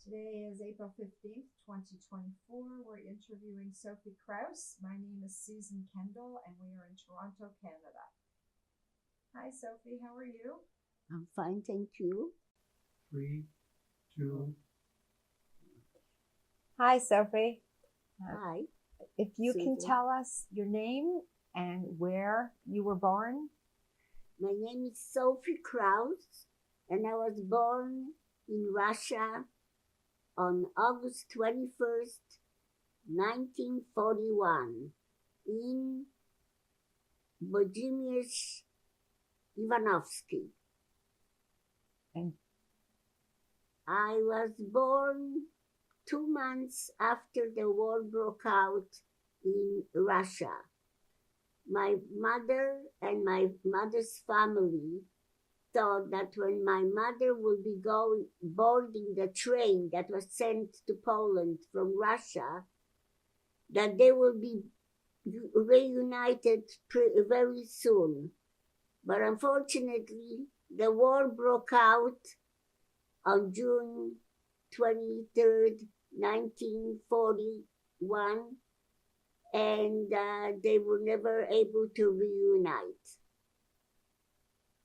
Today is April 15th, 2024. We're interviewing Sophie Kraus. My name is Susan Kendall, and we are in Toronto, Canada. Hi, Sophie. How are you? I'm fine, thank you. 3, 2. Hi, Sophie. Hi. If you can Susan. tell us your name and where you were born. My name is Sophie Kraus, and I was born in Russia on August 21st, 1941, in Włodzimierz Ivanowski. And I was born 2 months after the war broke out in Russia. My mother and my mother's family thought that when my mother would be boarding the train that was sent to Poland from Russia, that they will be reunited very soon. But unfortunately, the war broke out on June 23rd, 1941, and they were never able to reunite.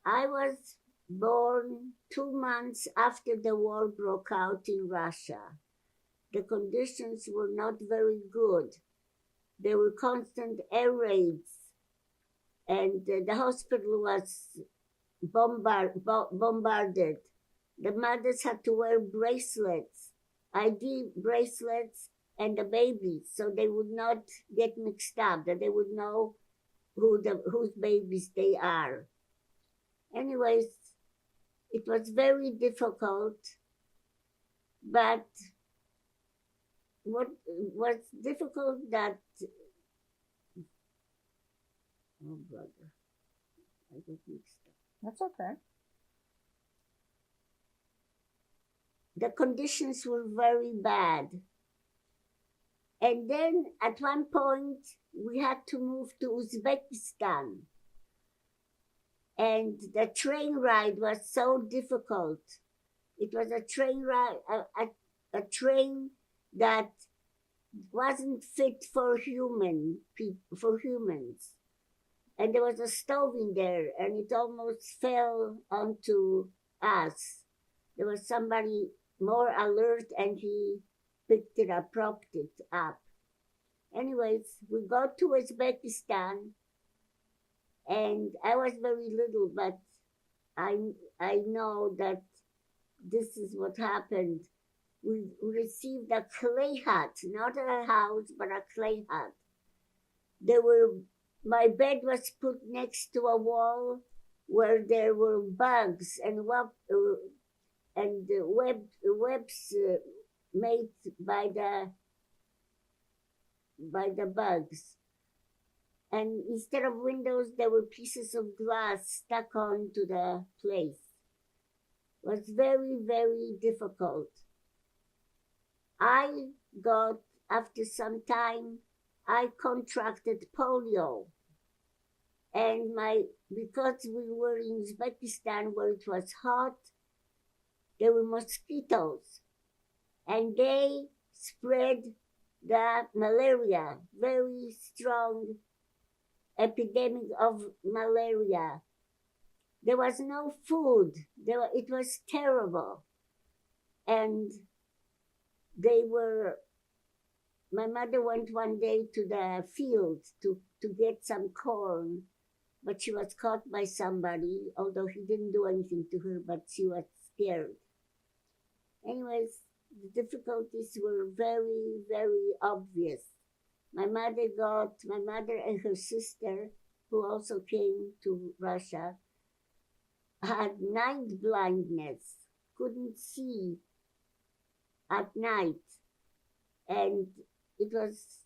I was born 2 months after the war broke out in Russia. The conditions were not very good. There were constant air raids, and the hospital was bombarded. The mothers had to wear bracelets, ID bracelets, and the babies, so they would not get mixed up, that they would know whose babies they are. Anyways, it was very difficult, but what was difficult that, oh brother, I got mixed up. that's okay. The conditions were very bad. And then at one point, we had to move to Uzbekistan. And the train ride was so difficult. It was a train ride, a train that wasn't fit for humans. And there was a stove in there, and it almost fell onto us. There was somebody more alert, and he picked it up, propped it up. Anyways, we got to Uzbekistan, and I was very little, but I know that this is what happened. We received a clay hut, not a house, but a clay hut. My bed was put next to a wall where there were bugs and webs made by the bugs. And instead of windows, there were pieces of glass stuck onto the place. It was very, very difficult. After some time, I contracted polio. And because we were in Uzbekistan where it was hot, there were mosquitoes. And they spread the malaria, very strong epidemic of malaria. There was no food. It was terrible. And my mother went one day to the field to get some corn, but she was caught by somebody, although he didn't do anything to her, but she was scared. Anyways, the difficulties were very, very obvious. My mother and her sister, who also came to Russia, had night blindness, couldn't see at night, and it was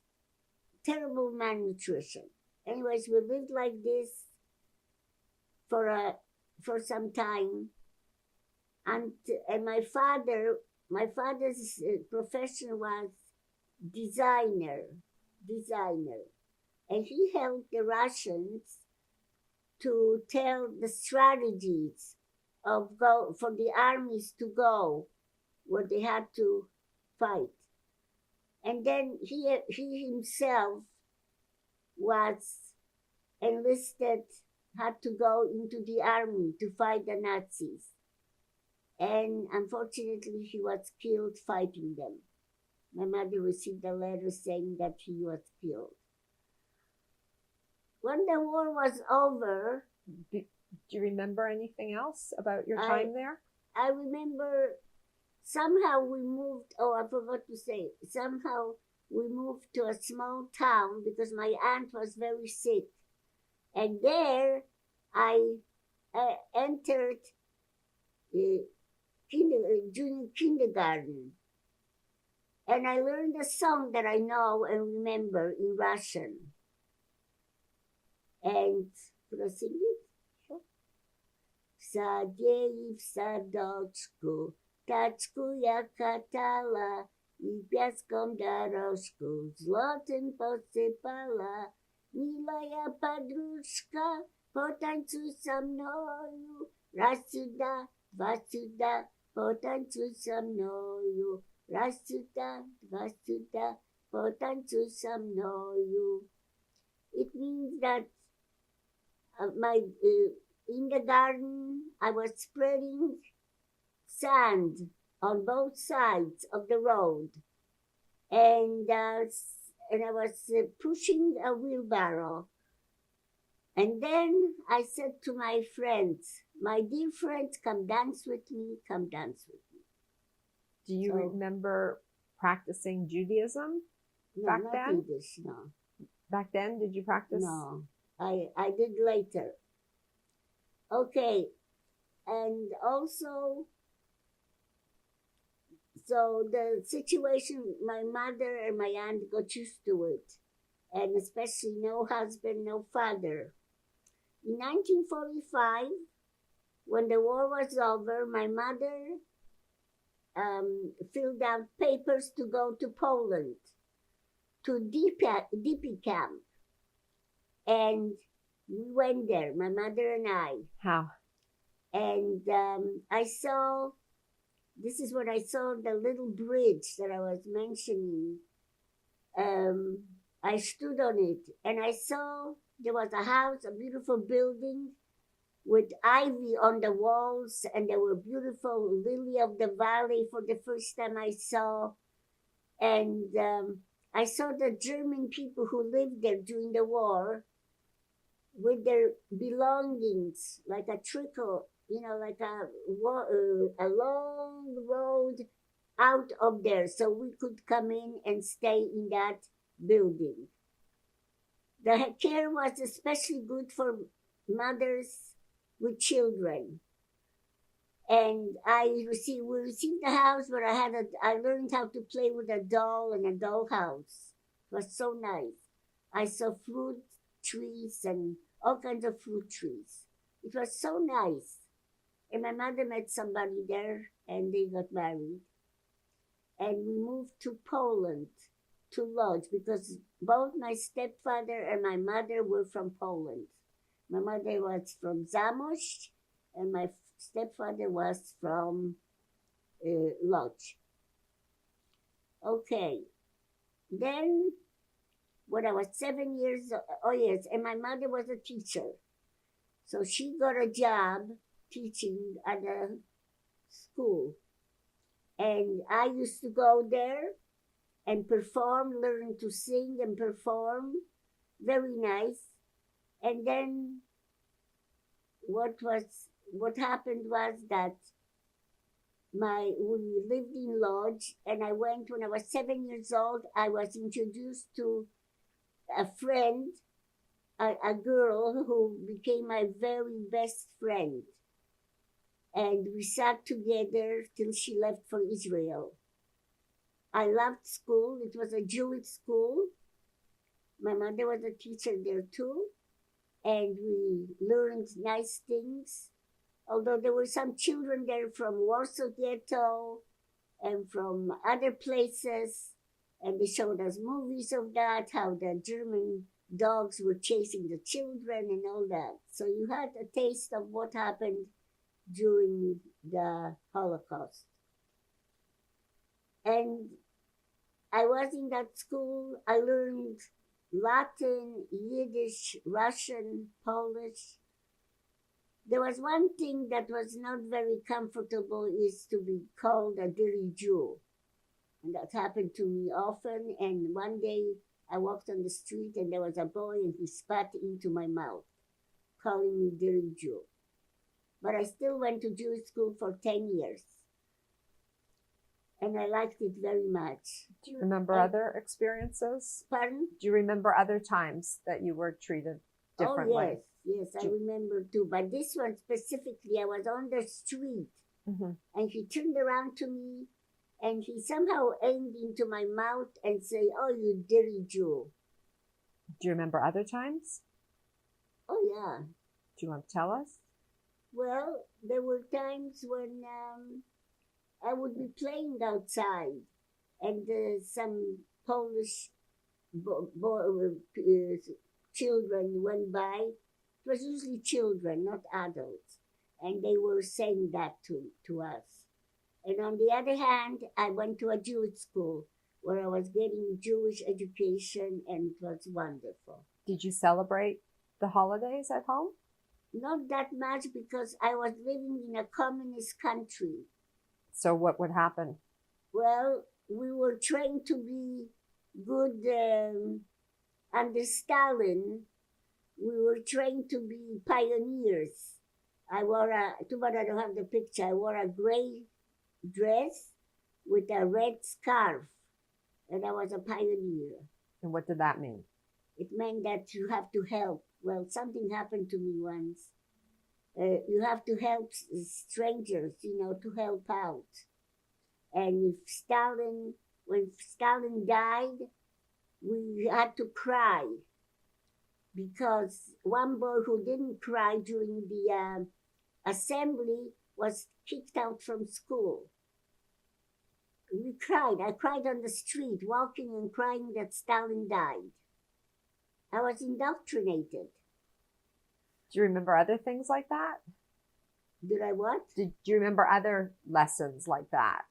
terrible malnutrition. Anyways, we lived like this for some time, and my father's profession was designer, and he helped the Russians to tell the strategies for the armies to go where they had to fight. And then he himself was enlisted, had to go into the army to fight the Nazis. And unfortunately, he was killed fighting them. My mother received a letter saying that he was killed. When the war was over, Do you remember anything else about your I- time there? I remember somehow we moved, oh, I forgot to say, somehow we moved to a small town because my aunt was very sick. And there I entered junior kindergarten. And I learned a song that I know and remember in Russian. And could I sing it? Sure. В саде и в садочку тачку я катала и песком дорожку злотым посыпала. Милая подружка, потанцуй со мною, раз сюда, два сюда, потанцуй со мною, раз сюда, два сюда, потанцуй со мною. It means that in the garden I was spreading sand on both sides of the road, and I was pushing a wheelbarrow. And then I said to my friends, my dear friends, come dance with me, come dance with me. Do you So- remember practicing Judaism? No, Back not then? Yiddish, no. Back then, did you practice? No, I did later. Okay, and also, so the situation, my mother and my aunt got used to it, and especially no husband, no father. In 1945, when the war was over, my mother filled out papers to go to Poland, to DP camp. And we went there, my mother and I. How? And I saw, this is when I saw the little bridge that I was mentioning. I stood on it and I saw there was a house, a beautiful building with ivy on the walls, and there were beautiful lily of the valley for the first time I saw. And I saw the German people who lived there during the war with their belongings, like a trickle, like a long road out of there, so we could come in and stay in that building. The care was especially good for mothers with children. And we received a house where I learned how to play with a doll in a dollhouse. It was so nice. I saw fruit trees and all kinds of fruit trees. It was so nice. And my mother met somebody there and they got married. And we moved to Poland, to Lodz, because both my stepfather and my mother were from Poland. My mother was from Zamość and my stepfather was from Lodz. Okay. Then when I was 7 years, and my mother was a teacher. So she got a job teaching at a school. And I used to go there and perform, learn to sing and perform. Very nice. And then what happened was that we lived in Lodz, and when I was 7 years old, I was introduced to a friend, a girl who became my very best friend. And we sat together till she left for Israel. I loved school. It was a Jewish school. My mother was a teacher there too. And we learned nice things. Although there were some children there from Warsaw Ghetto and from other places. And they showed us movies of that, how the German dogs were chasing the children and all that. So you had a taste of what happened during the Holocaust. And I was in that school. I learned Latin, Yiddish, Russian, Polish. There was one thing that was not very comfortable is to be called a dirty Jew. And that happened to me often. And one day I walked on the street and there was a boy and he spat into my mouth, calling me dirty Jew. But I still went to Jewish school for 10 years. And I liked it very much. Do you remember other experiences? Pardon? Do you remember other times that you were treated differently? Oh, yes, I remember too. But this one specifically, I was on the street Mm-hmm. and he turned around to me and he somehow aimed into my mouth and say, "Oh, you dirty Jew." Do you remember other times? Oh, yeah. Do you want to tell us? Well, there were times when I would be playing outside and some Polish children went by. It was usually children, not adults. And they were saying that to us. And on the other hand, I went to a Jewish school where I was getting Jewish education and it was wonderful. Did you celebrate the holidays at home? Not that much because I was living in a communist country. So what would happen? Well, we were trained to be good under Stalin. We were trained to be pioneers. Too bad I don't have the picture. I wore a gray dress with a red scarf, and I was a pioneer. And what did that mean? It meant that you have to help. Well, something happened to me once. You have to help strangers, to help out. And when Stalin died, we had to cry because one boy who didn't cry during the assembly was kicked out from school. We cried. I cried on the street, walking and crying that Stalin died. I was indoctrinated. Do you remember other things like that? Did I what? Do you remember other lessons like that?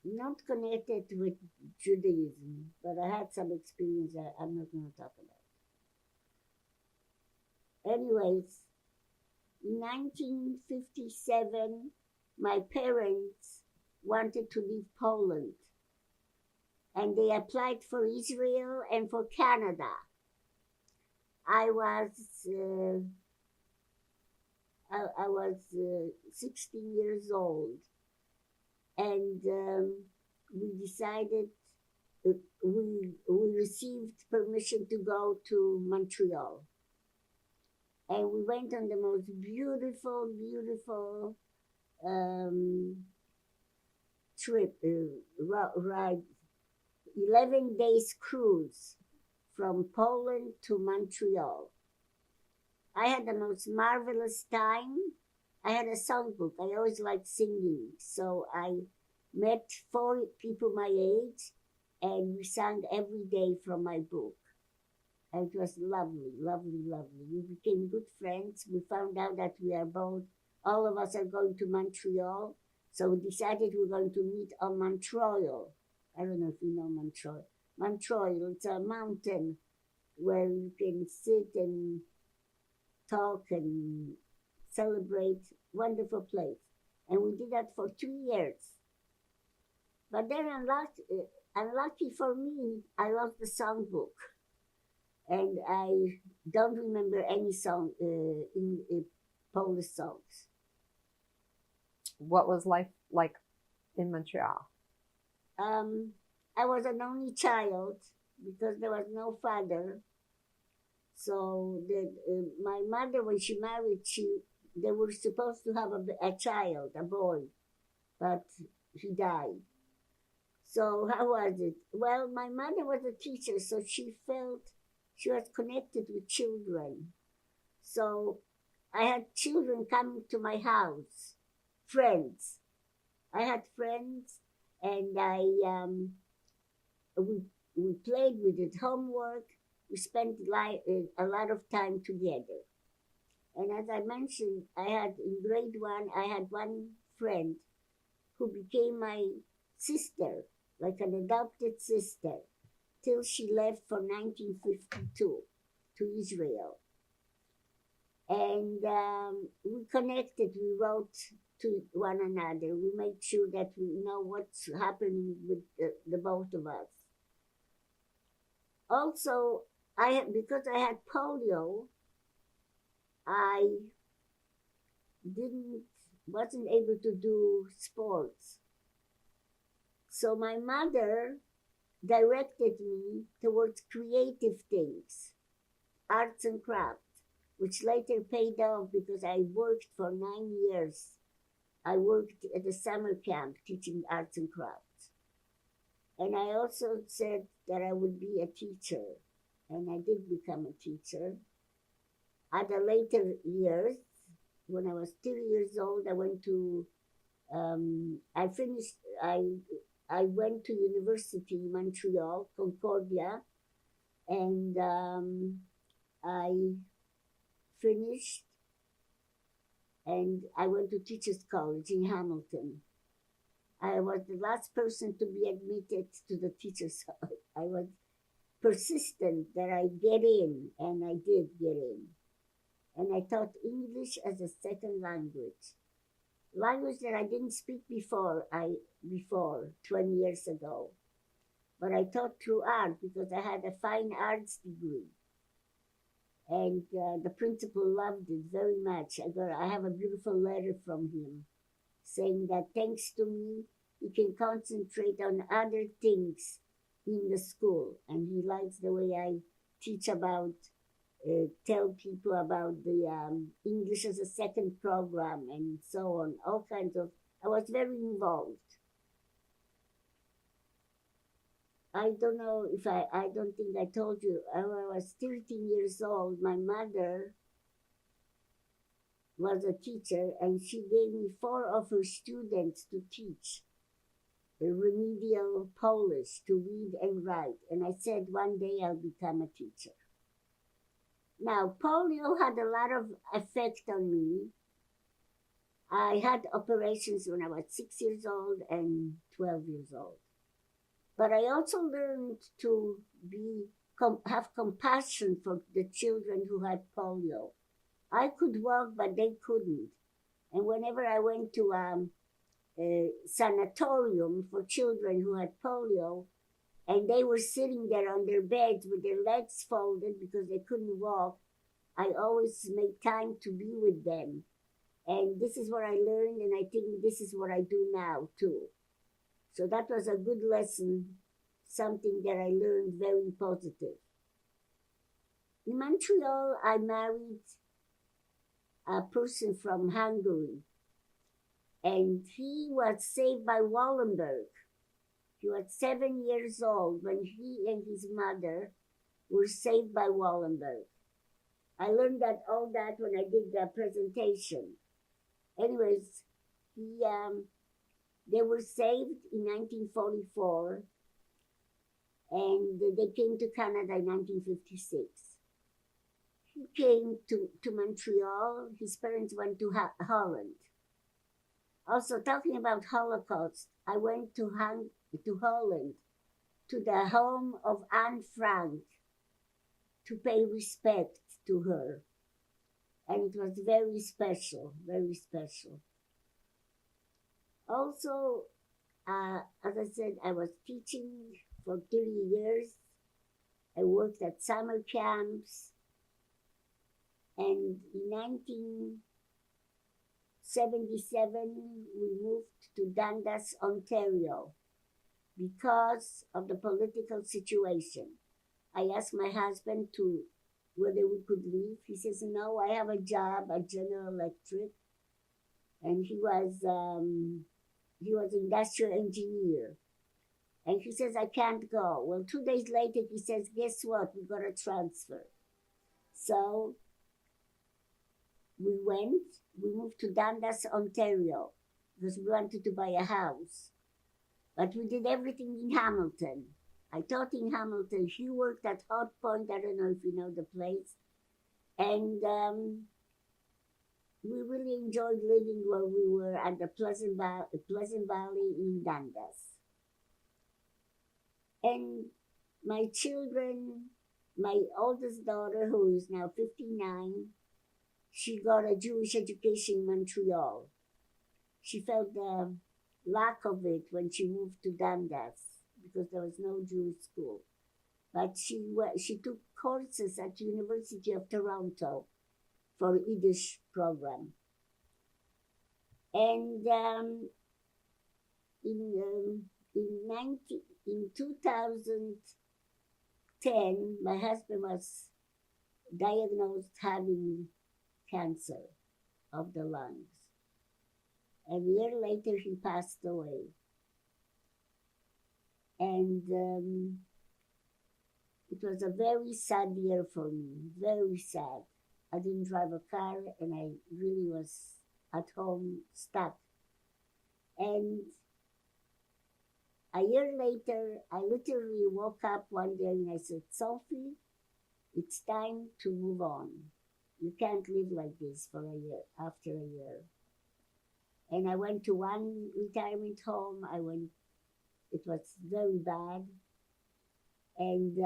Not connected with Judaism, but I had some experience that I'm not going to talk about. Anyways, in 1957, my parents wanted to leave Poland. And they applied for Israel and for Canada. I was 16 years old, and we decided we received permission to go to Montreal, and we went on the most beautiful trip, ride. 11 days cruise from Poland to Montreal. I had the most marvelous time. I had a songbook. I always liked singing. So I met 4 people my age and we sang every day from my book. And it was lovely. We became good friends. We found out that all of us are going to Montreal. So we decided we're going to meet on Montreal. I don't know if you know Montreal. Montreal, it's a mountain where you can sit and talk and celebrate. Wonderful place. And we did that for 2 years. But then unlucky for me, I lost the songbook. And I don't remember any song in Polish songs. What was life like in Montreal? I was an only child because there was no father. So my mother, when she married, they were supposed to have a child, a boy, but he died. So how was it? Well, my mother was a teacher, so she felt she was connected with children. So I had children coming to my house, friends. I had friends, and we played, we did homework, we spent a lot of time together. And as I mentioned, in grade 1, I had one friend who became my sister, like an adopted sister, till she left for 1952 to Israel. And we connected, we wrote to one another. We made sure that we know what's happening with the both of us. Also, because I had polio, I wasn't able to do sports. So my mother directed me towards creative things, arts and crafts, which later paid off because I worked for 9 years. I worked at a summer camp teaching arts and crafts. And I also said that I would be a teacher, and I did become a teacher. At the later years, when I was 3 years old, I went to, I went to University in Montreal, Concordia, and I finished, and I went to Teachers College in Hamilton. I was the last person to be admitted to the Teachers College. I was persistent that I get in, and I did get in. And I taught English as a second language that I didn't speak before 20 years ago. But I taught through art because I had a fine arts degree. And the principal loved it very much. I have a beautiful letter from him saying that thanks to me, he can concentrate on other things in the school. And he likes the way I teach about, tell people about the English as a second program and so on, all kinds of, I was very involved. I don't know if I don't think I told you, when I was 13 years old, my mother was a teacher and she gave me 4 of her students to teach the remedial Polish, to read and write. And I said, one day I'll become a teacher. Now, polio had a lot of effect on me. I had operations when I was 6 years old and 12 years old. But I also learned to have compassion for the children who had polio. I could walk, but they couldn't. And whenever I went to a sanatorium for children who had polio, and they were sitting there on their beds with their legs folded because they couldn't walk, I always made time to be with them. And this is what I learned, and I think this is what I do now, too. So that was a good lesson, something that I learned very positive. In Montreal, I married a person from Hungary, and he was saved by Wallenberg. He was 7 years old when he and his mother were saved by Wallenberg. I learned all that when I did the presentation. Anyways, they were saved in 1944, and they came to Canada in 1956. He came to Montreal. His parents went to Holland. Also, talking about Holocaust, I went to Holland, to the home of Anne Frank, to pay respect to her. And it was very special, very special. Also, as I said, I was teaching for 3 years. I worked at summer camps. And in 1977, we moved to Dundas, Ontario, because of the political situation. I asked my husband whether we could leave. He says, no, I have a job at General Electric. And he was industrial engineer. And he says, I can't go. Well, 2 days later, he says, guess what? We got a transfer. So we moved to Dundas, Ontario, because we wanted to buy a house. But we did everything in Hamilton. I taught in Hamilton. He worked at Hot Point. I don't know if you know the place. And we really enjoyed living where we were at the Pleasant Valley in Dundas. And my children, my oldest daughter, who is now 59, she got a Jewish education in Montreal. She felt the lack of it when she moved to Dundas because there was no Jewish school. But she took courses at University of Toronto for Yiddish program. And in 2010, my husband was diagnosed having cancer of the lungs. A year later, he passed away. And it was a very sad year for me, very sad. I didn't drive a car, and I really was at home stuck. And a year later, I literally woke up one day and I said, Sophie, it's time to move on. You can't live like this for a year, after a year. And I went to one retirement home. It was very bad. And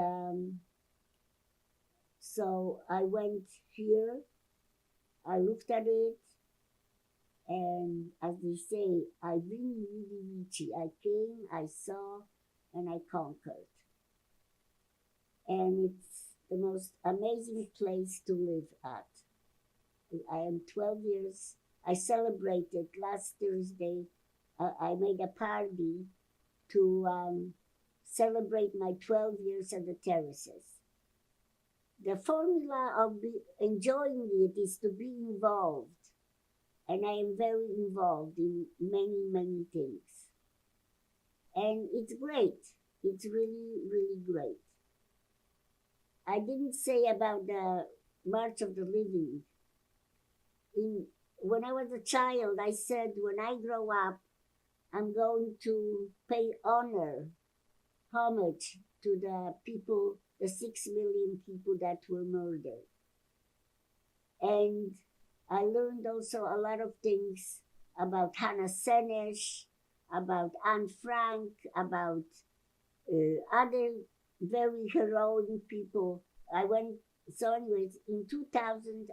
so I went here, I looked at it, and as they say, I really, really reached. I came, I saw, and I conquered. And it's the most amazing place to live at. I am 12 years. I celebrated last Thursday. I made a party to celebrate my 12 years at the Terraces. The formula of enjoying it is to be involved. And I am very involved in many, many things. And it's great. It's really, really great. I didn't say about the March of the Living. When I was a child, I said, when I grow up, I'm going to pay homage to the people, the 6 million people that were murdered. And I learned also a lot of things about Hannah Senesh, about Anne Frank, about other very heroic people. So anyways, in 2000,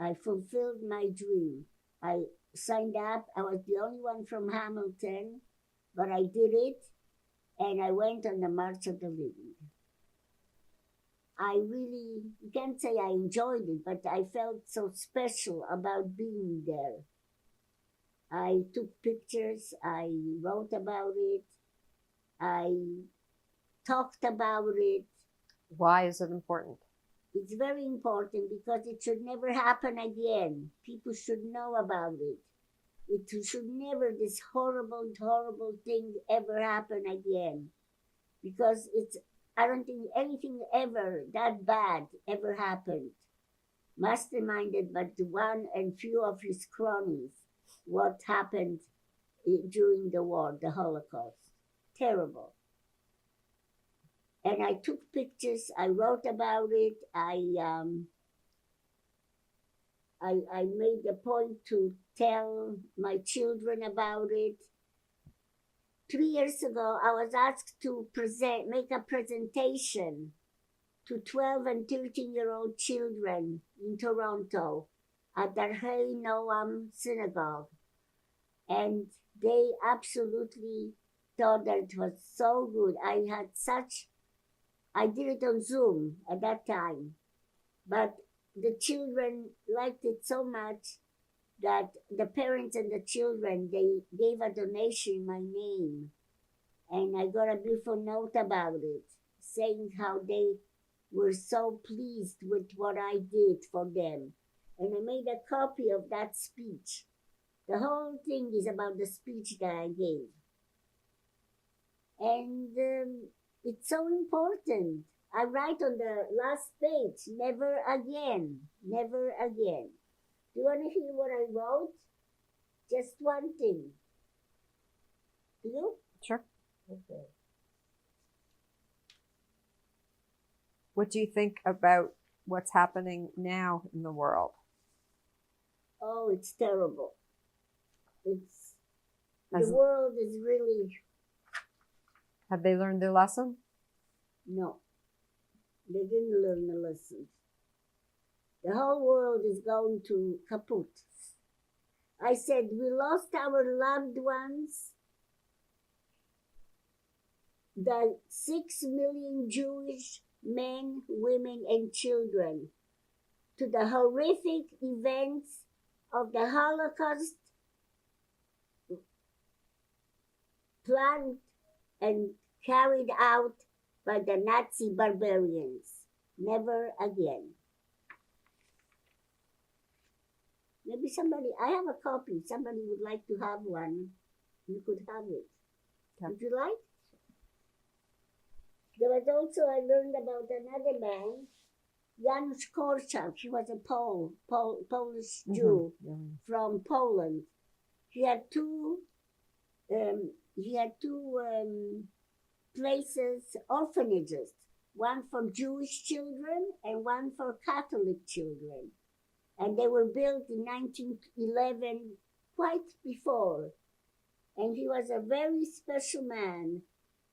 I fulfilled my dream. I signed up. I was the only one from Hamilton, but I did it, and I went on the March of the Living. You can't say I enjoyed it, but I felt so special about being there. I took pictures, I wrote about it, I talked about it. Why is it important? It's very important because it should never happen again. People should know about it. It should never, this horrible, horrible thing ever happen again. Because I don't think anything ever that bad ever happened. Masterminded by one and few of his cronies, what happened during the war, the Holocaust. Terrible. And I took pictures, I wrote about it, I made a point to tell my children about it. 3 years ago, I was asked to make a presentation to 12 and 13-year-old children in Toronto at the Hay Noam Synagogue. And they absolutely thought that it was so good. I did it on Zoom at that time, but the children liked it so much that the parents and the children, they gave a donation in my name. And I got a beautiful note about it, saying how they were so pleased with what I did for them. And I made a copy of that speech. The whole thing is about the speech that I gave. And it's so important. I write on the last page, never again, never again. Do you want to hear what I wrote? Just one thing. Do you? Sure. Okay. What do you think about what's happening now in the world? Oh, it's terrible. As- The world is really Have they learned their lesson? No, they didn't learn the lesson. The whole world is going to kaput. I said, we lost our loved ones, the 6 million Jewish men, women, and children, to the horrific events of the Holocaust planned and carried out by the Nazi barbarians. Never again. Maybe somebody, I have a copy. Somebody would like to have one. You could have it. Okay. Would you like? There was also, I learned about another man, Janusz Korczak. He was a Polish Jew from Poland. He had two places, orphanages, one for Jewish children and one for Catholic children. And they were built in 1911, quite before. And he was a very special man.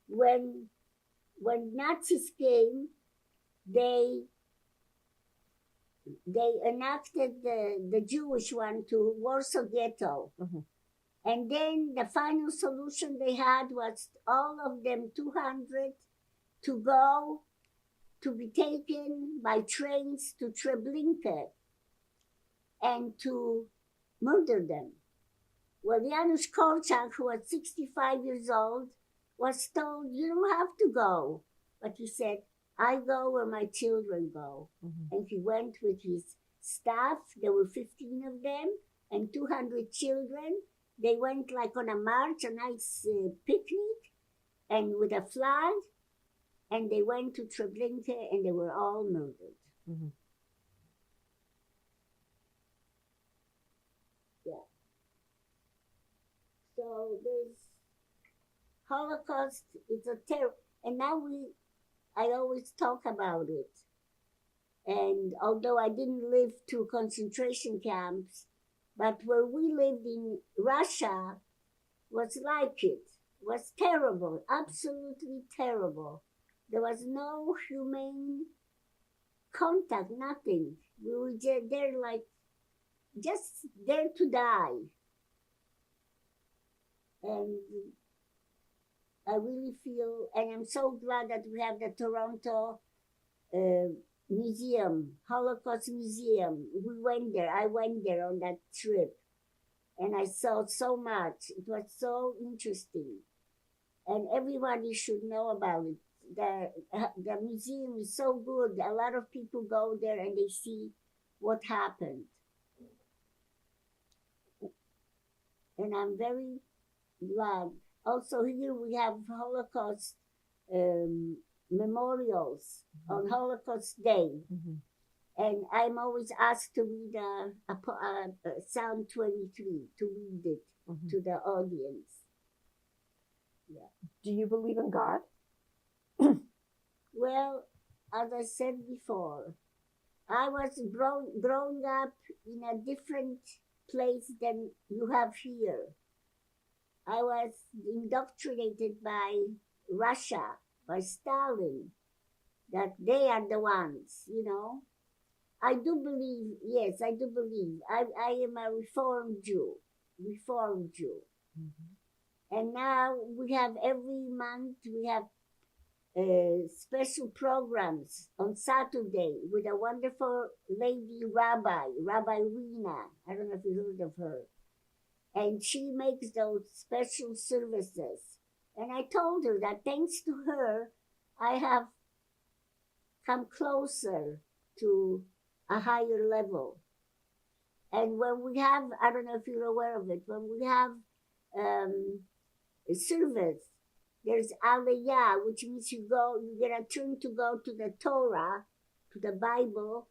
When Nazis came, they enacted the Jewish one to Warsaw Ghetto. Mhm. And then the final solution they had was all of them, 200, to go, to be taken by trains to Treblinka and to murder them. Well, Janusz Korczak, who was 65 years old, was told, you don't have to go. But he said, I go where my children go. Mhm. And he went with his staff. There were 15 of them and 200 children. They went like on a march, a nice picnic, and with a flag. And they went to Treblinka and they were all murdered. Mhm. Yeah. So there's Holocaust, it's a terror. And now I always talk about it. And although I didn't live through concentration camps, but where we lived in Russia was like it. Was terrible, absolutely terrible. There was no humane contact, nothing. We were there like, just there to die. And I really feel, and I'm so glad that we have the Toronto Museum, Holocaust Museum. We went there. I went there on that trip. And I saw so much. It was so interesting. And everybody should know about it. The museum is so good. A lot of people go there and they see what happened. And I'm very glad. Also here we have Holocaust memorials on Holocaust Day. Mhm. And I'm always asked to read Psalm 23, to read it Mhm. to the audience. Do you believe in God? Well, as I said before, I was growing up in a different place than you have here. I was indoctrinated by Russia, by Stalin, that they are the ones, you know. I do believe, yes, I do believe. I am a Reformed Jew. Mhm. And now we have every month, we have special programs on Saturday with a wonderful lady Rabbi Rina. I don't know if you heard of her. And she makes those special services. And I told her that thanks to her, I have come closer to a higher level. And when we have, I don't know if you're aware of it, when we have a service, there's Aliyah, which means you get a turn to go to the Torah, to the Bible,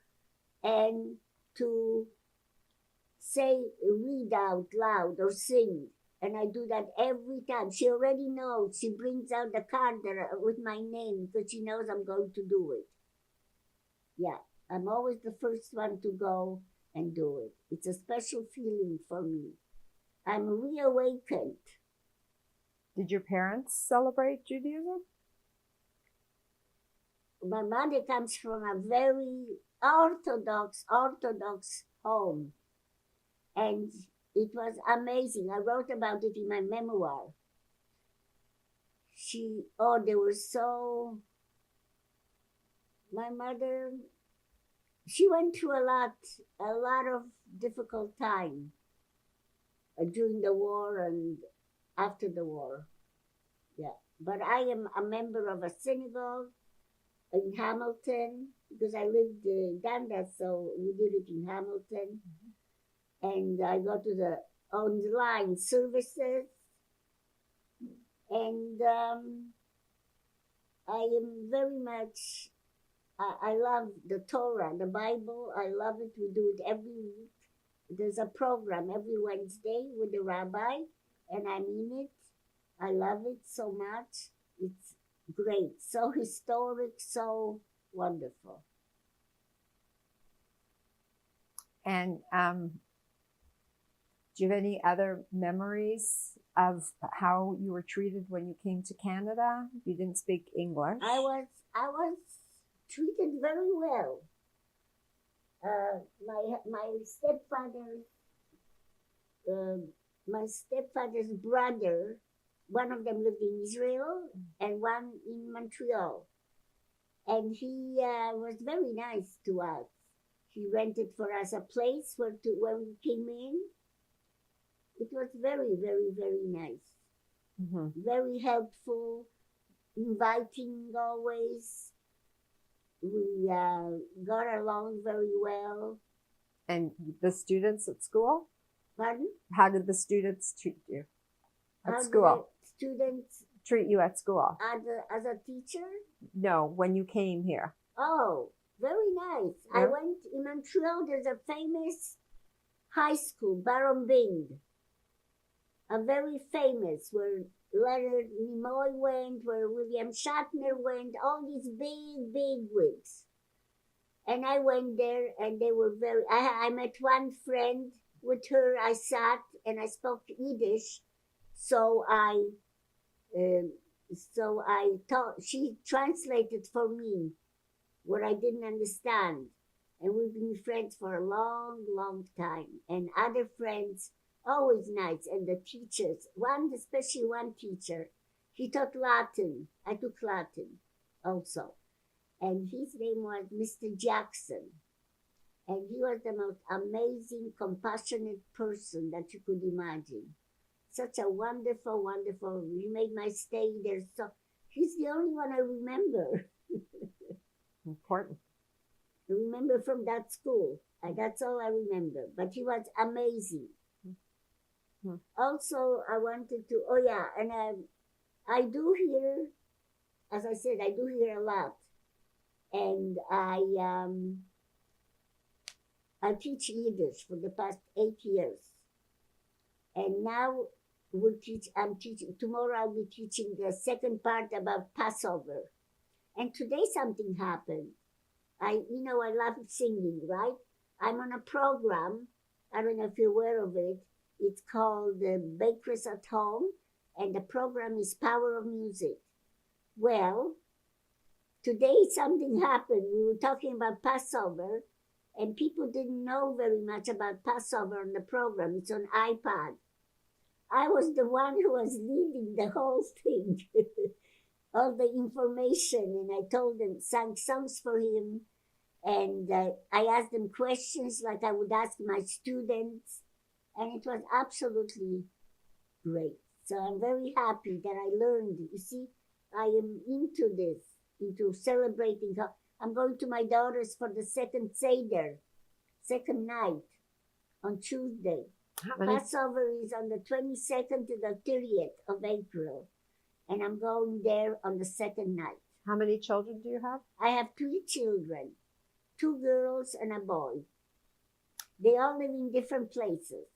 and to read out loud or sing. And I do that every time. She already knows. She brings out the card with my name because she knows I'm going to do it. Yeah, I'm always the first one to go and do it. It's a special feeling for me. I'm reawakened. Did your parents celebrate Judaism? My mother comes from a very Orthodox home. And it was amazing. I wrote about it in my memoir. They were so, my mother, she went through a lot of difficult time during the war and after the war. Yeah. But I am a member of a synagogue in Hamilton because I lived in Dundas, so we did it in Hamilton. And I go to the online services. And I am very much, I love the Torah, the Bible. I love it. We do it every week. There's a program every Wednesday with the rabbi, and I'm in it. I love it so much. It's great, so historic, so wonderful. And do you have any other memories of how you were treated when you came to Canada? You didn't speak English. I was treated very well. My stepfather's brother, one of them lived in Israel and one in Montreal. And he was very nice to us. He rented for us a place when we came in. It was very, very, very nice. Mm-hmm. Very helpful, inviting always. We got along very well. And the students at school? Pardon? How did the students treat you at How school? did the students Treat you at school? as a teacher? No, when you came here. Oh, very nice. Yeah. I went in Montreal. There's a famous high school, Baron Bing. A very famous, where Leonard Nimoy went, where William Shatner went, all these big wigs. And I went there, and they were very, I met one friend. With her, I sat and I spoke Yiddish. So I thought she translated for me what I didn't understand. And we've been friends for a long time. And other friends, always nice. And the teachers, especially one teacher, he taught Latin. I took Latin also. And his name was Mr. Jackson. And he was the most amazing, compassionate person that you could imagine. Such a wonderful, he made my stay there. So he's the only one I remember. Important. I remember from that school. That's all I remember. But he was amazing. Hmm. Also, I wanted to, and I do hear, as I said, I do hear a lot. And I teach Yiddish for the past 8 years. And now I'm teaching, tomorrow I'll be teaching the second part about Passover. And today something happened. I love singing, right? I'm on a program, I don't know if you're aware of it. It's called Bakers at Home, and the program is Power of Music. Well, today something happened. We were talking about Passover, and people didn't know very much about Passover on the program. It's on iPad. I was the one who was leading the whole thing, all the information, and I told them, sang songs for him, and I asked them questions like I would ask my students, and it was absolutely great. So I'm very happy that I learned. You see, I am into this, into celebrating. I'm going to my daughter's for the second Seder, second night, on Tuesday. Passover is on the 22nd to the 30th of April, and I'm going there on the second night. How many children do you have? I have 3 children, 2 girls and a boy. They all live in different places.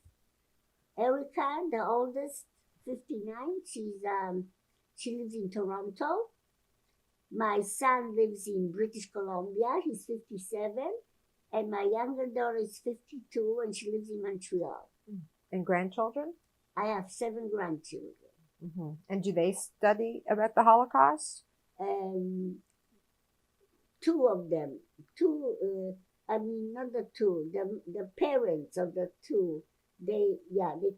Erica, the oldest, 59, she lives in Toronto. My son lives in British Columbia, he's 57. And my younger daughter is 52 and she lives in Montreal. And grandchildren? I have 7 grandchildren. And do they study about the Holocaust? Two of them, not the two, the parents of the two, they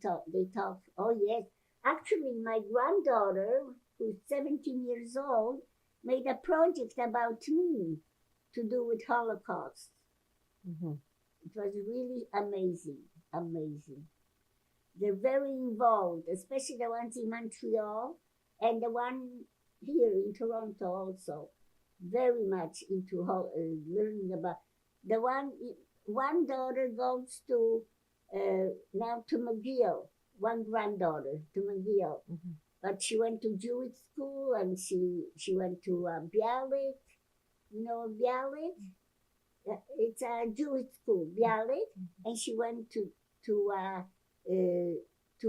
talk. Oh yes, actually, my granddaughter, who's 17 years old, made a project about me to do with Holocaust. It was really amazing. They're very involved, especially the ones in Montreal and the one here in Toronto also. Very much into learning about the one daughter goes to now to McGill, one granddaughter to McGill, but she went to Jewish school and she went to Bialik. You know Bialik? It's a Jewish school, Bialik, and she went to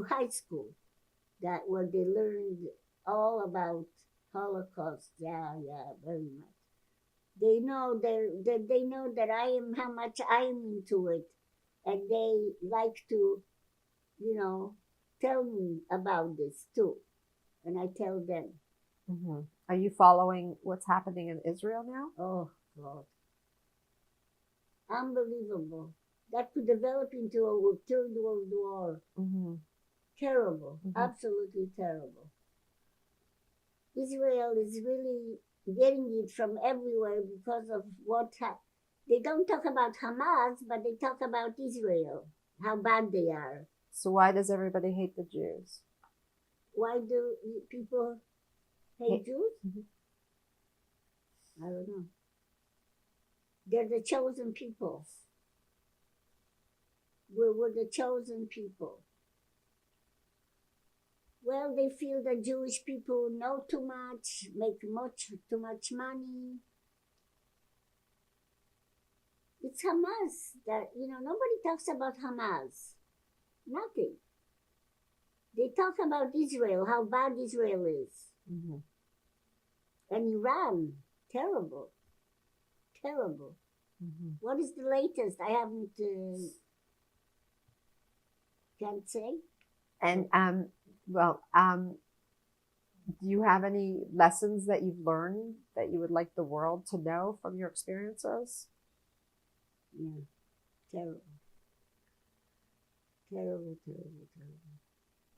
high school, that where they learned all about Holocaust. Yeah, very much. They know they know that I am how much I am into it, and they like to, tell me about this too, and I tell them. Are you following what's happening in Israel now? Oh God, unbelievable! That could develop into a third world war. Terrible, absolutely terrible. Israel is really getting it from everywhere because of they don't talk about Hamas, but they talk about Israel, how bad they are. So why does everybody hate the Jews? Why do people hate Jews? I don't know. They're the chosen people. We're the chosen people. Well, they feel the Jewish people know too much, make too much money. It's Hamas that, nobody talks about Hamas. Nothing. They talk about Israel, how bad Israel is. And Iran, terrible. Terrible. What is the latest? I haven't, can't say. And, do you have any lessons that you've learned that you would like the world to know from your experiences? Yeah, terrible. Terrible.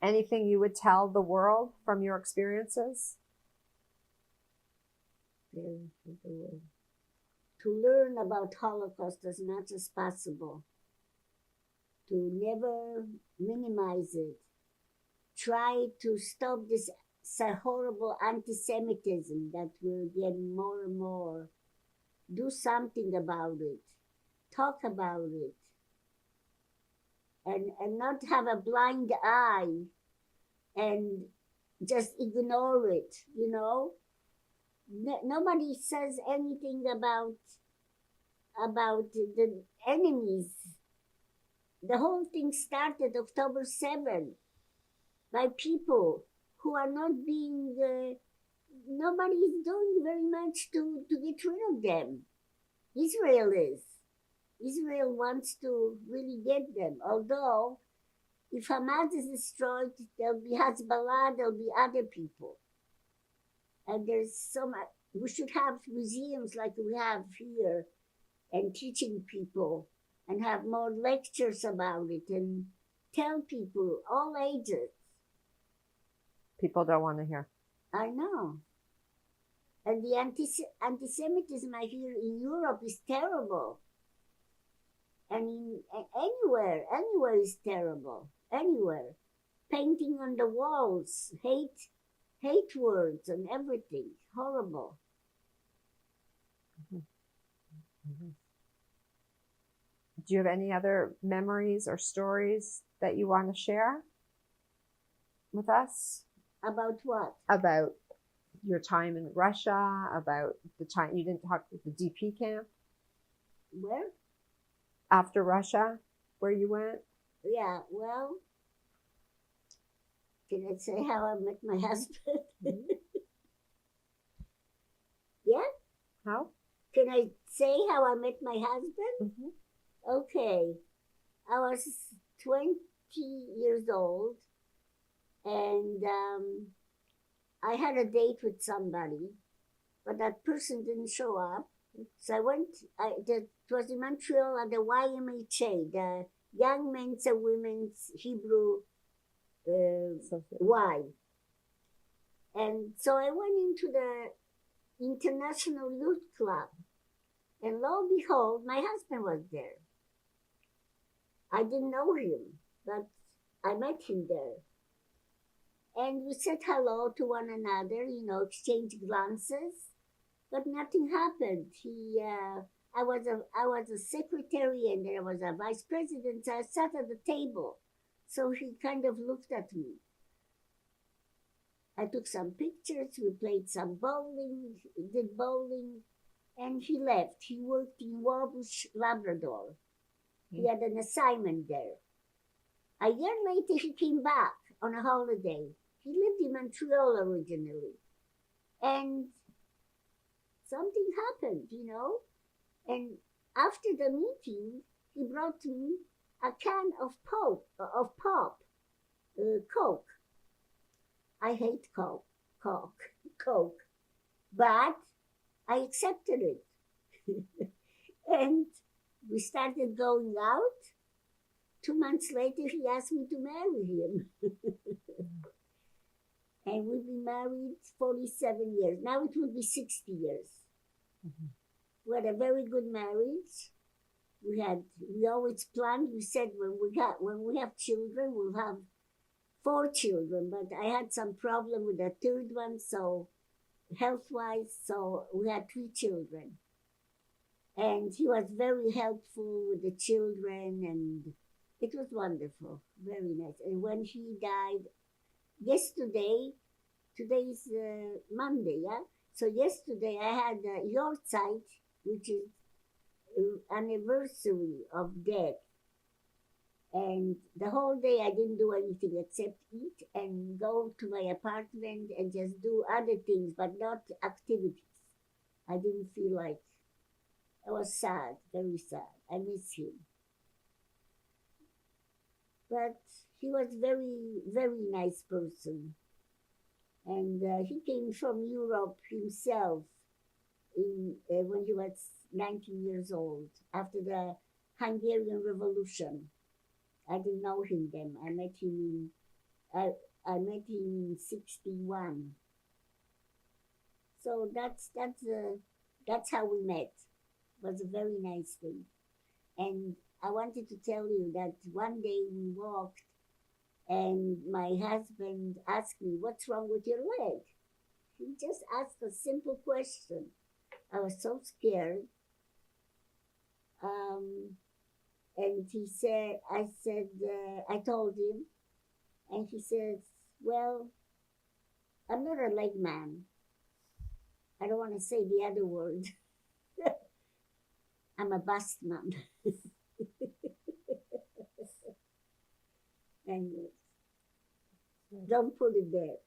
Anything you would tell the world from your experiences? To learn about Holocaust as much as possible. To never minimize it. Try to stop this horrible anti-Semitism that we're getting more and more. Do something about it. Talk about it. And not have a blind eye and just ignore it, Nobody says anything about the enemies. The whole thing started October 7th by people who are not being, nobody is doing very much to get rid of them. Israel is. Israel wants to really get them. Although, if Hamas is destroyed, there'll be Hezbollah, there'll be other people. And there's so much. We should have museums like we have here and teaching people and have more lectures about it and tell people, all ages. People don't want to hear. I know. And the anti-Semitism I hear in Europe is terrible. And anywhere is terrible. Anywhere. Painting on the walls, hate words and everything. Horrible. Do you have any other memories or stories that you want to share with us? About what? About your time in Russia, about the time you didn't talk with the DP camp? Where? After Russia, where you went? Yeah, well, can I say how I met my husband? Yeah? How? Can I say how I met my husband? Okay. I was 20 years old, And I had a date with somebody, but that person didn't show up. So I went, it was in Montreal at the YMHA, the Young Men's and Women's Hebrew Y. And so I went into the International Youth Club, and lo and behold, my husband was there. I didn't know him, but I met him there. And we said hello to one another, exchanged glances, but nothing happened. I was a secretary and there was a vice president, so I sat at the table. So he kind of looked at me. I took some pictures, we played some bowling, did bowling, and he left. He worked in Warbush, Labrador. He had an assignment there. A year later, he came back on a holiday. He lived in Montreal originally. And something happened, And after the meeting, he brought me a can of Coke. I hate Coke, but I accepted it. And we started going out. 2 months later, he asked me to marry him. And we've been married 47 years. Now it will be 60 years. Mm-hmm. We had a very good marriage. We always planned, we said when we have children, we'll have 4 children, but I had some problem with the third one, so health-wise, so we had 3 children. And he was very helpful with the children, and it was wonderful, very nice. And when he died, today is Monday, yeah? So yesterday I had your site, which is anniversary of death. And the whole day I didn't do anything except eat and go to my apartment and just do other things, but not activities. I didn't feel like, I was sad, very sad. I miss him. But he was very, very nice person. And he came from Europe himself when he was 19 years old, after the Hungarian Revolution. I didn't know him then. I met him in 61. So that's how we met. It was a very nice thing. And I wanted to tell you that one day we walked and my husband asked me, "What's wrong with your leg?" He just asked a simple question. I was so scared. And I told him, and he says, "Well, I'm not a leg man. I don't want to say the other word. I'm a bust man." And don't put it there.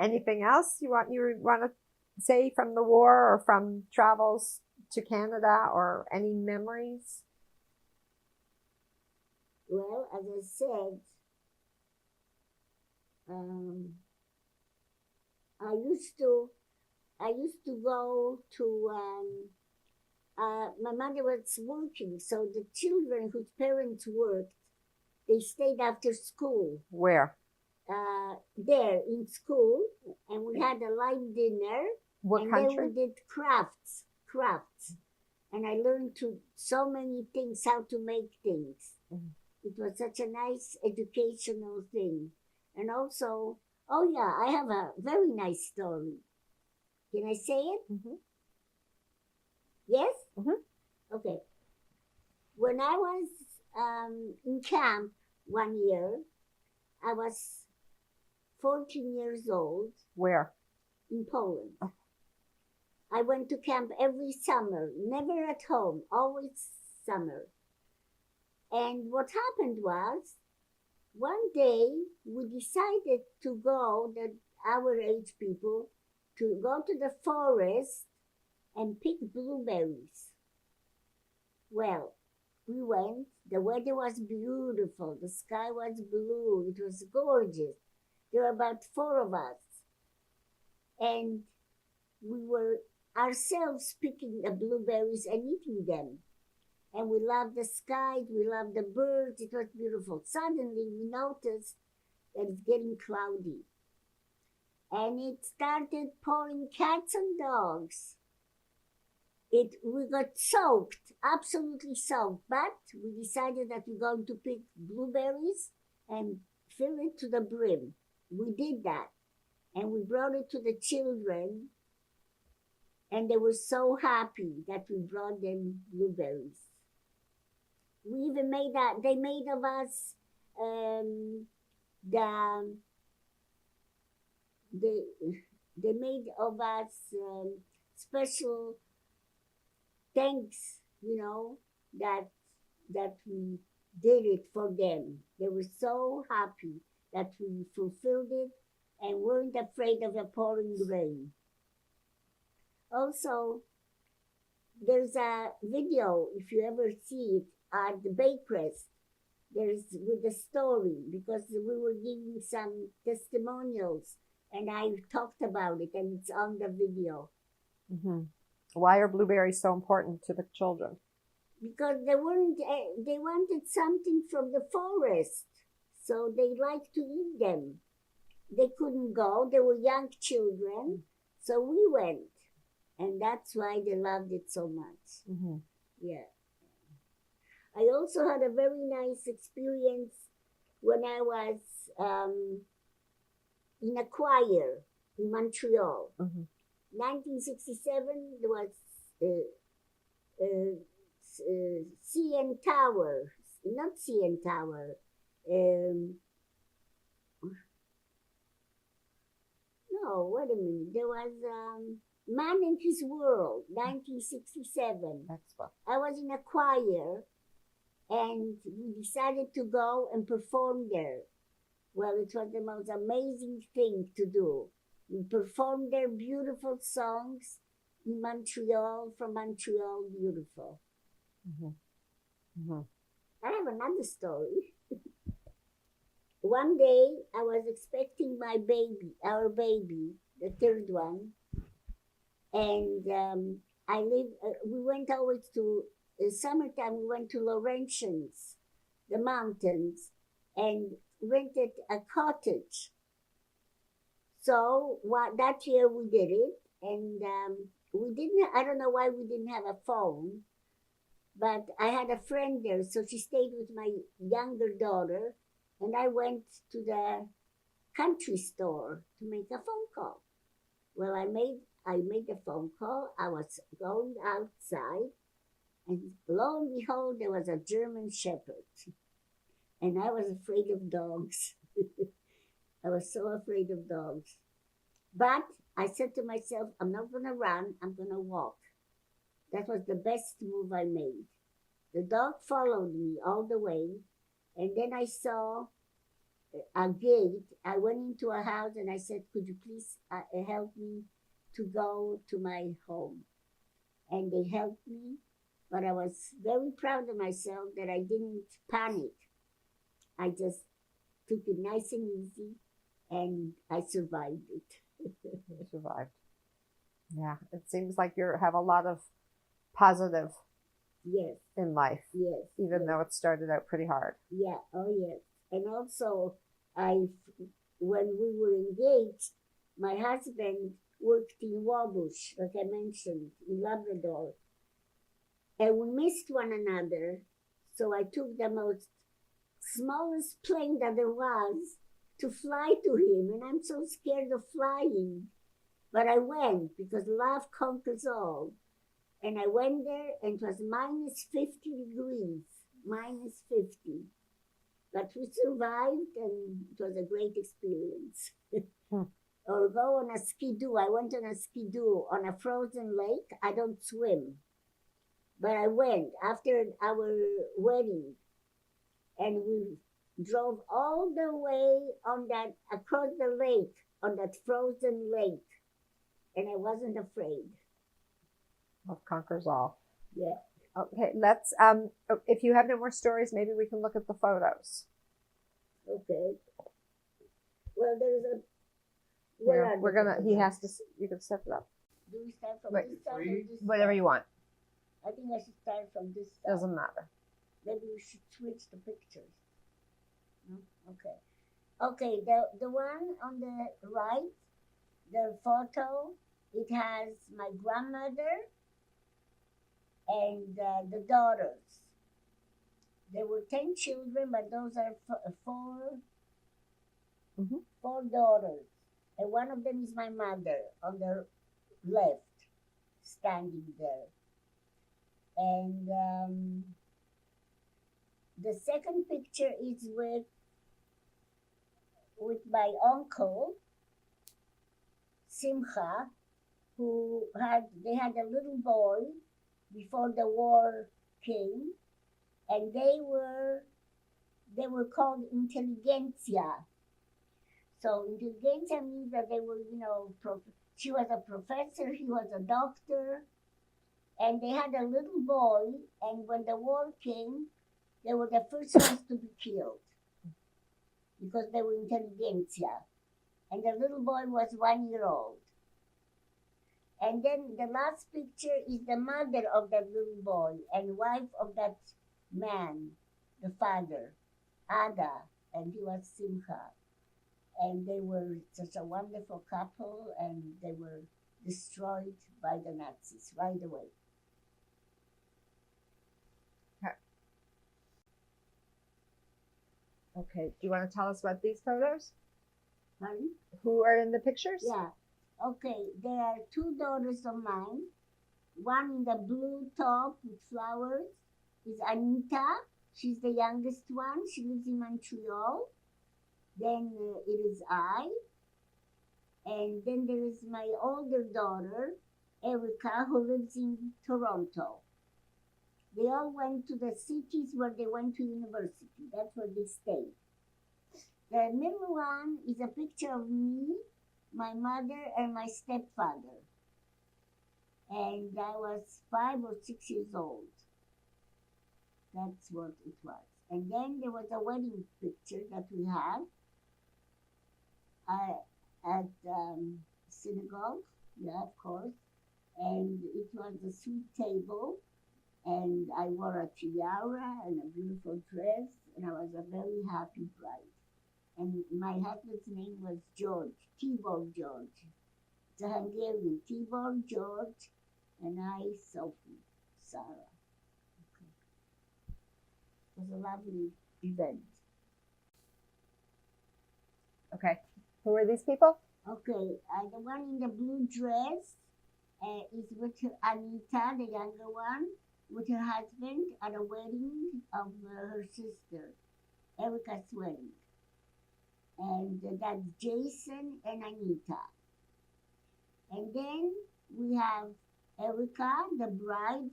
Anything else you want to say from the war or from travels to Canada or any memories? Well, as I said, I used to go to, my mother was working, so the children whose parents worked, they stayed after school. Where? There in school, and we had a light dinner. What country? Then we did crafts, and I learned so many things, how to make things. Mm-hmm. It was such a nice educational thing. And also, I have a very nice story. Can I say it? Mm-hmm. Yes? Mm-hmm. Okay. When I was in camp one year, I was 14 years old. Where? In Poland. Oh. I went to camp every summer, never at home, always summer. And what happened was, one day we decided to go, our age people, to go to the forest and pick blueberries. Well, we went, the weather was beautiful, the sky was blue, it was gorgeous. There were about 4 of us. And we were ourselves picking the blueberries and eating them. And we loved the sky, we loved the birds, it was beautiful. Suddenly we noticed that it's getting cloudy. And it started pouring cats and dogs. We got soaked, absolutely soaked, but we decided that we're going to pick blueberries and fill it to the brim. We did that, and we brought it to the children, and they were so happy that we brought them blueberries. We even they made of us they made of us special thanks, that we did it for them. They were so happy that we fulfilled it and weren't afraid of the pouring rain. Also, there's a video, if you ever see it, at the Baycrest. There's with the story, because we were giving some testimonials and I talked about it, and it's on the video. Mm-hmm. Why are blueberries so important to the children? Because they wanted something from the forest, so they liked to eat them. They couldn't go, they were young children, so we went, and that's why they loved it so much. Mm-hmm. Yeah. I also had a very nice experience when I was in a choir in Montreal. Mm-hmm. 1967, there was CN Tower, not CN Tower. No, wait a minute. There was Man in His World, 1967. That's what. I was in a choir, and we decided to go and perform there. Well, it was the most amazing thing to do. We performed their beautiful songs in Montreal, from Montreal, beautiful. Mm-hmm. Mm-hmm. I have another story. One day, I was expecting our baby, the third one, and we went always to, summertime, we went to Laurentians, the mountains, and rented a cottage. So that year we did it, and I don't know why we didn't have a phone, but I had a friend there, so she stayed with my younger daughter, and I went to the country store to make a phone call. Well, I made a phone call. I was going outside, and lo and behold, there was a German Shepherd, and I was afraid of dogs. I was so afraid of dogs. But I said to myself, I'm not going to run, I'm going to walk. That was the best move I made. The dog followed me all the way, and then I saw a gate. I went into a house and I said, could you please help me to go to my home? And they helped me, but I was very proud of myself that I didn't panic. I just took it nice and easy, and I survived it. You survived. Yeah, it seems like you have a lot of positive Yes, in life, yes. even yes. though it started out pretty hard. Yeah, oh yes. And also, when we were engaged, my husband worked in Wabush, like I mentioned, in Labrador. And we missed one another, so I took the most smallest plane that there was to fly to him, and I'm so scared of flying. But I went, because love conquers all. And I went there, and it was minus 50 degrees, minus 50. But we survived, and it was a great experience. Or go on a skidoo. I went on a skidoo on a frozen lake. I don't swim. But I went after our wedding, and we drove all the way across the lake, on that frozen lake. And I wasn't afraid. Love conquers all. Yeah. Okay, let's, if you have no more stories, maybe we can look at the photos. Okay. Well, there is a. Yeah, we're gonna. He has to. You can set it up. Do we start from Wait, this side or three? this Whatever side? you want. I think I should start from this side. Doesn't matter. Maybe we should switch the pictures. No? Okay. Okay, the one on the right, the photo, it has my grandmother and the daughters. There were 10 children, but those are Mhm. four daughters. And one of them is my mother on the left, standing there. And the second picture is with my uncle, Simcha, they had a little boy before the war came, and they were called intelligentsia. So intelligentsia means that they were, she was a professor, he was a doctor, and they had a little boy, and when the war came, they were the first ones to be killed because they were intelligentsia. And the little boy was 1 year old. And then the last picture is the mother of that little boy and wife of that man, the father, Ada, and he was Simcha. And they were such a wonderful couple, and they were destroyed by the Nazis right away. Okay. Do you want to tell us about these photos? Pardon? Who are in the pictures? Yeah. Okay, there are two daughters of mine. One in the blue top with flowers is Anita. She's the youngest one. She lives in Montreal. Then it is I. And then there is my older daughter, Erica, who lives in Toronto. They all went to the cities where they went to university. That's where they stayed. The middle one is a picture of me, my mother, and my stepfather. And I was 5 or 6 years old. That's what it was. And then there was a wedding picture that we had at synagogue, yeah, of course. And it was a sweet table. And I wore a tiara and a beautiful dress, and I was a very happy bride. And my husband's name was George, Tibor George. It's a Hungarian, Tibor George, and I, Sophie, Sarah. Okay. It was a lovely event. Okay. Who are these people? Okay, the one in the blue dress is with Anita, the younger one, with her husband at a wedding of her sister, Erica's wedding. And that's Jason and Anita. And then we have Erica, the bride,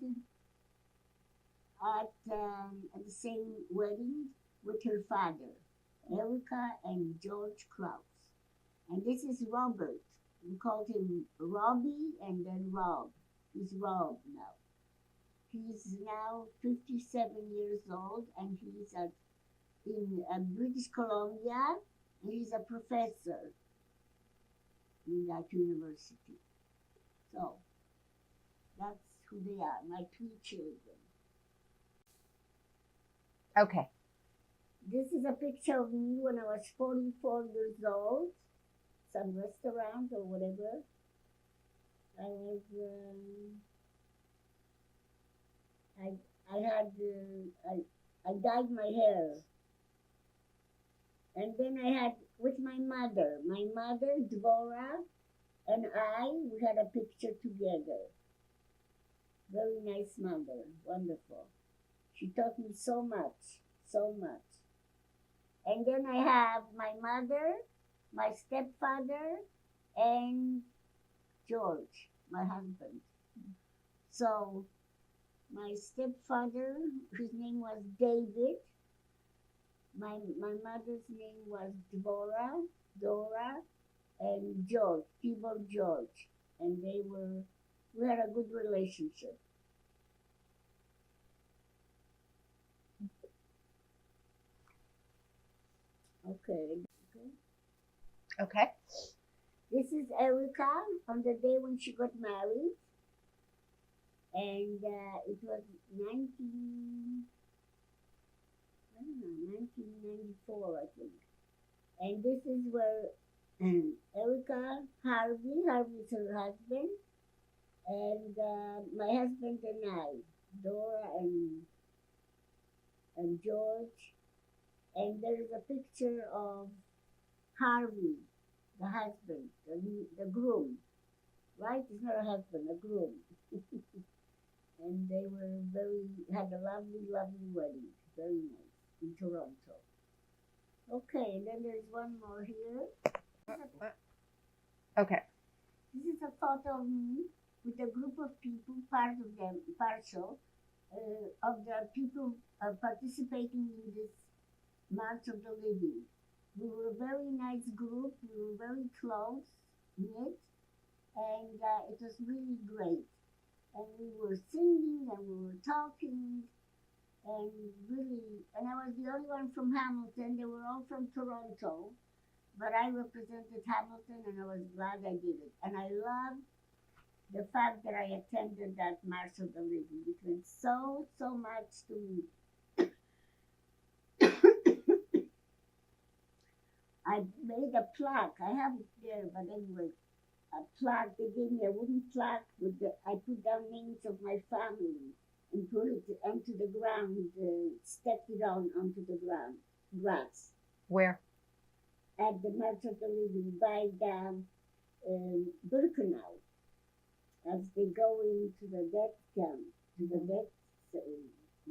at the same wedding with her father, Erica and George Krause. And this is Robert. We called him Robbie and then Rob. He's Rob now. He's now 57 years old, and he's in British Columbia, and he's a professor in that university. So that's who they are, my 3 children. Okay. This is a picture of me when I was 44 years old, some restaurant or whatever. I was, I dyed my hair. And then I had, with my mother, Dvora, and we had a picture together. Very nice mother, wonderful. She taught me so much, so much. And then I have my mother, my stepfather, and George, my husband. So my stepfather, his name was David. My mother's name was Dora, and George, Tibor George. And we had a good relationship. Okay. Okay. This is Erica on the day when she got married. And it was 1994, I think. And this is where Erica, Harvey is her husband, and my husband and I, Dora and George. And there is a picture of Harvey, the husband, the groom, right? It's not a husband, a groom. And they had a lovely, lovely wedding. Very nice in Toronto. Okay, and then there's one more here. Okay. This is a photo of me with a group of people, partial, of the people participating in this March of the Living. We were a very nice group. We were very close, knit, and it was really great. And we were singing and we were talking, and I was the only one from Hamilton. They were all from Toronto, but I represented Hamilton, and I was glad I did it. And I love the fact that I attended that March of the Living. It meant so much to me. I made a plaque. I have it there, but anyway, a plaque. They gave me a wooden plaque I put down names of my family and put it onto the ground, stepped it onto the grass. Where? At the March of the Living by Birkenau, as they go into the death camp, to the death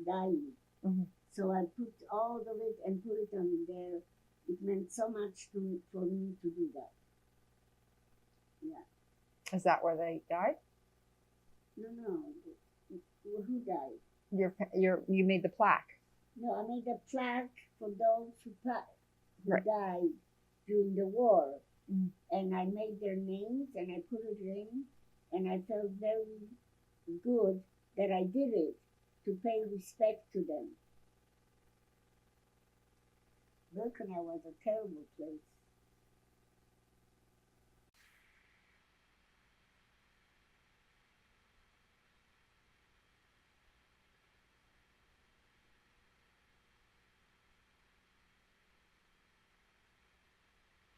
dying. Mm-hmm. So I put all of it and put it on there. It meant so much for me to do that. Yeah. Is that where they died? No. Who died? You made the plaque. No, I made a plaque for those who Right. died during the war. Mm-hmm. And I made their names and I put it in, and I felt very good that I did it to pay respect to them. Birkenau was a terrible place.